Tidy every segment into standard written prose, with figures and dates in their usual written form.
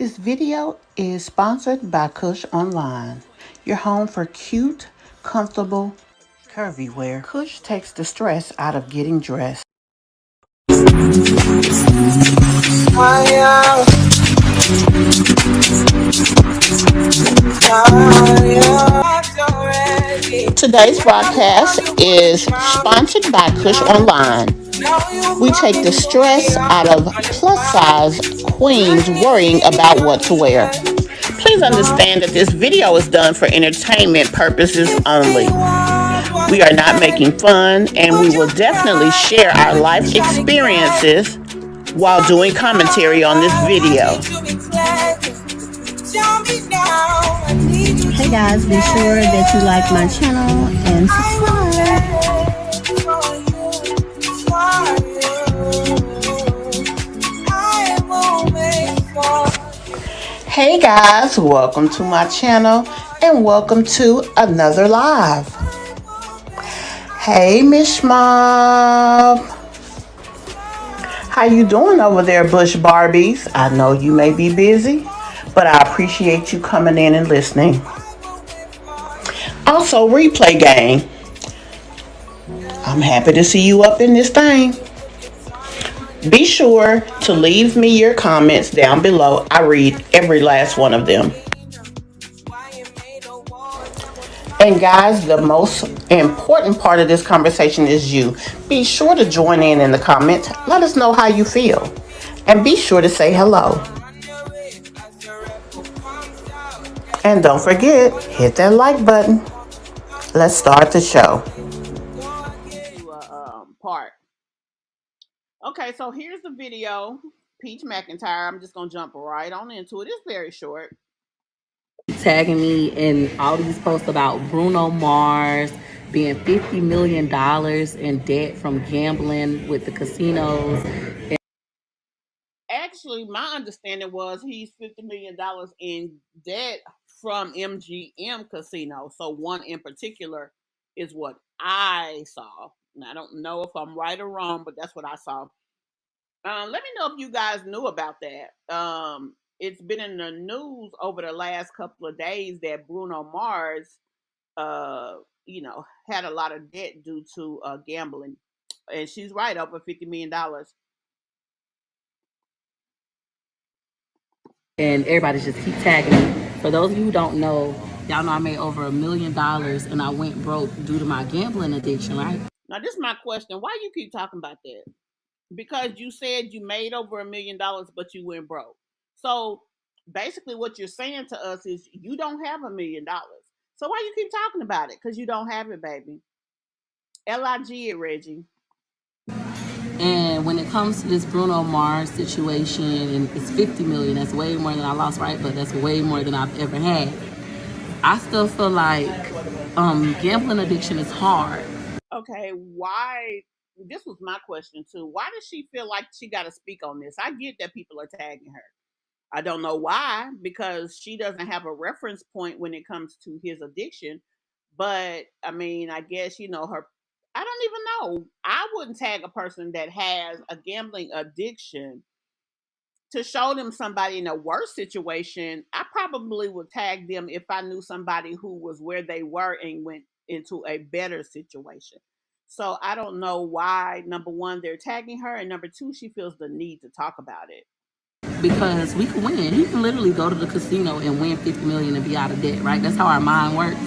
This video is sponsored by Kush Online, your home for cute, comfortable, curvy wear. Kush takes the stress out of getting dressed. Today's broadcast is sponsored by Kush Online. We take the stress out of plus-size queens worrying about what to wear. Please understand that this video is done for entertainment purposes only. We are not making fun, and we will definitely share our life experiences while doing commentary on this video. Hey guys, be sure that you like my channel and subscribe. Hey guys, welcome to my channel and welcome to another live. Hey Miss Mob, how you doing over there, Bush Barbies? I know you may be busy, but I appreciate you coming in and listening. Also, replay gang, I'm happy to see you up in this thing. Be sure to leave me your comments down below. I read every last one of them. And guys, the most important part of this conversation is you. Be sure to join in the comments. Let us know how you feel. And be sure to say hello. And don't forget, hit that like button. Let's start the show. Okay, so here's the video. Peach McIntyre. I'm just going to jump right on into it. It's very short. Tagging me in all these posts about Bruno Mars being $50 million in debt from gambling with the casinos. Actually, my understanding was he's $50 million in debt from MGM Casino. So one in particular is what I saw. And I don't know if I'm right or wrong, but that's what I saw. Let me know if you guys knew about that. It's been in the news over the last couple of days that Bruno Mars, had a lot of debt due to gambling. And she's right, over $50 million. And everybody just keep tagging me. For those of you who don't know, y'all know I made over $1 million and I went broke due to my gambling addiction, right? Now, this is my question. Why you keep talking about that? Because you said you made over $1 million, but you went broke. So basically what you're saying to us is you don't have $1 million. So why you keep talking about it? Because you don't have it, baby. L-I-G it, Reggie. And when it comes to this Bruno Mars situation, and it's 50 million, that's way more than I lost, right? But that's way more than I've ever had. I still feel like gambling addiction is hard. Okay, why? This was my question too. Why does she feel like she got to speak on this? I get that people are tagging her. I don't know why, because she doesn't have a reference point when it comes to his addiction. But I mean, I guess, her. I don't even know. I wouldn't tag a person that has a gambling addiction to show them somebody in a worse situation. I probably would tag them if I knew somebody who was where they were and went into a better situation. So I don't know why, number one, they're tagging her, and number two, she feels the need to talk about it. Because we can win. You can literally go to the casino and win 50 million and be out of debt, right? That's how our mind works.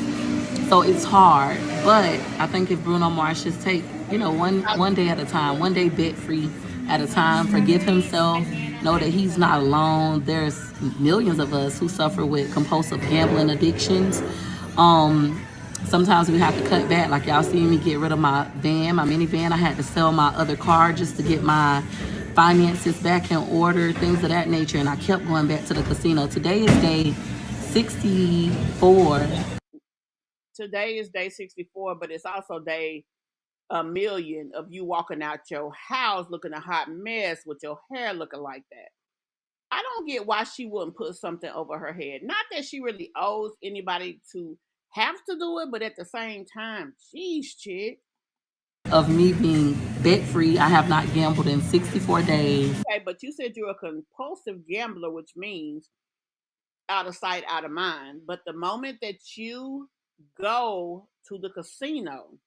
So it's hard. But I think if Bruno Mars just take, one day at a time, one day debt free at a time, forgive himself, know that he's not alone. There's millions of us who suffer with compulsive gambling addictions. Sometimes we have to cut back. Like y'all seen me get rid of my minivan. I had to sell my other car just to get my finances back in order, things of that nature. And I kept going back to the casino. Today is day 64. Today is day 64, but it's also day 1,000,000 of you walking out your house looking a hot mess with your hair looking like that. I don't get why she wouldn't put something over her head. Not that she really owes anybody to have to do it, but at the same time, geez, chick. Of me being debt free, I have not gambled in 64 days. Okay, but you said you're a compulsive gambler, which means out of sight, out of mind. But the moment that you go to the casino,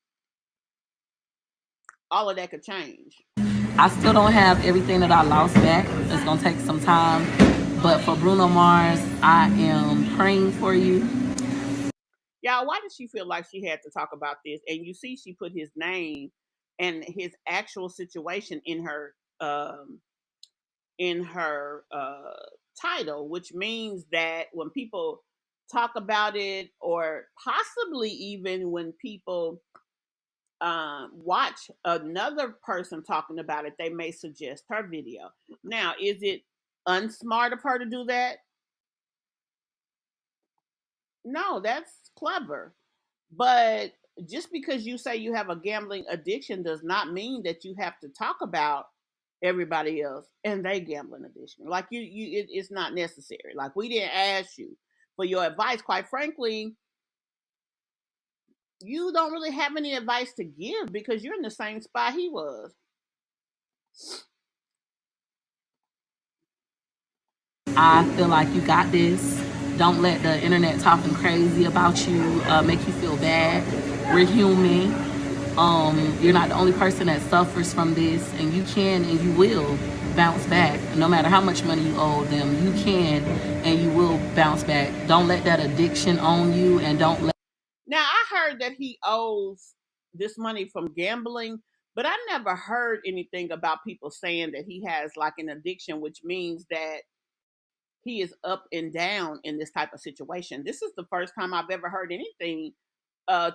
all of that could change. I still don't have everything that I lost back. It's gonna take some time. But for Bruno Mars, I am praying for you. Y'all, why did she feel like she had to talk about this? And you see, she put his name and his actual situation in her title, which means that when people talk about it, or possibly even when people watch another person talking about it, they may suggest her video. Now, is it unsmart of her to do that? No, that's clever. But just because you say you have a gambling addiction does not mean that you have to talk about everybody else and they gambling addiction. Like it's not necessary. Like, we didn't ask you for your advice. Quite frankly, you don't really have any advice to give because you're in the same spot he was. I feel like you got this. Don't let the internet talking crazy about you make you feel bad. We're human. You're not the only person that suffers from this, and you can and you will bounce back. No matter how much money you owe them, you can and you will bounce back. Don't let that addiction own you, and don't let. Now, I heard that he owes this money from gambling, but I never heard anything about people saying that he has like an addiction, which means that he is up and down in this type of situation. This is the first time I've ever heard anything uh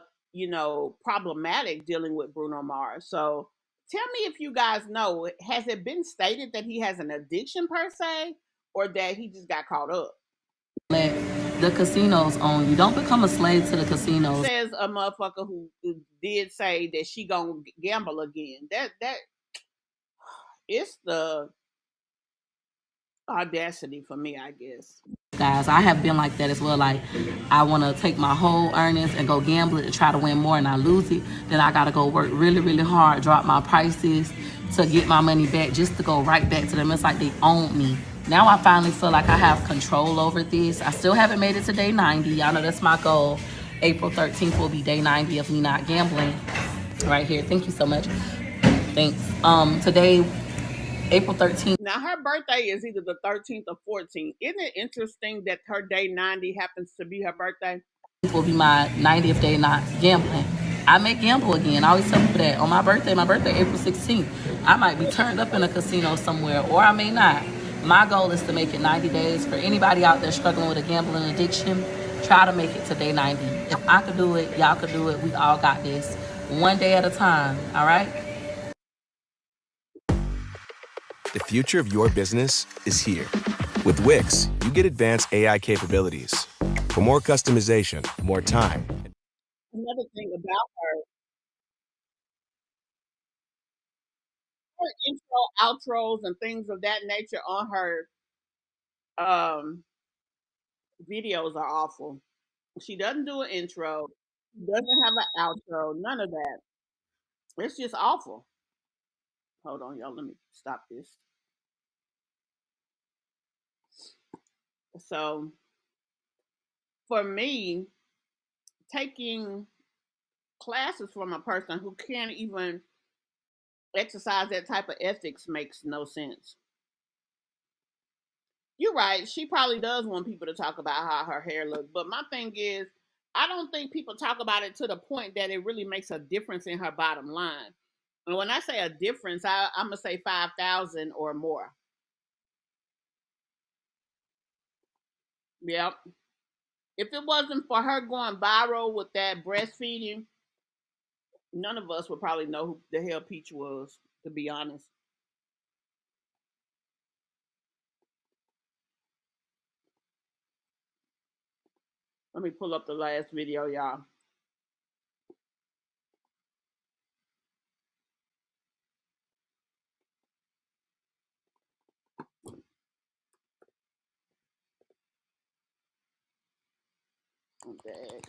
problematic dealing with Bruno Mars. So tell me if you guys know, has it been stated that he has an addiction per se, or that he just got caught up? Let the casinos own you. Don't become a slave to the casinos. Says a motherfucker who did say that she gonna gamble again. That it's the audacity for me, I guess. Guys, I have been like that as well. Like, I want to take my whole earnings and go gamble it to try to win more, and I lose it. Then I got to go work really, really hard, drop my prices to get my money back, just to go right back to them. It's like they own me. Now I finally feel like I have control over this. I still haven't made it to day 90. Y'all know that's my goal. April 13th will be day 90 of me not gambling. Right here. Thank you so much. Thanks. Today, April 13th. Now, her birthday is either the 13th or 14th. Isn't it interesting that her day 90 happens to be her birthday? Will be my 90th day not gambling. I may gamble again. I always tell people that on my birthday, April 16th, I might be turned up in a casino somewhere, or I may not. My goal is to make it 90 days. For anybody out there struggling with a gambling addiction, try to make it to day 90. If I could do it, y'all could do it. We all got this. One day at a time, all right? The future of your business is here. With Wix, you get advanced AI capabilities. For more customization, more time. Another thing about her intro, outros, and things of that nature on her um, videos are awful. She doesn't do an intro, she doesn't have an outro, none of that. It's just awful. Hold on, y'all. Let me stop this. So, for me, taking classes from a person who can't even exercise that type of ethics makes no sense. You're right. She probably does want people to talk about how her hair looks. But my thing is, I don't think people talk about it to the point that it really makes a difference in her bottom line. And when I say a difference, I'm going to say 5,000 or more. Yep. If it wasn't for her going viral with that breastfeeding, none of us would probably know who the hell Peach was, to be honest. Let me pull up the last video, y'all. Okay.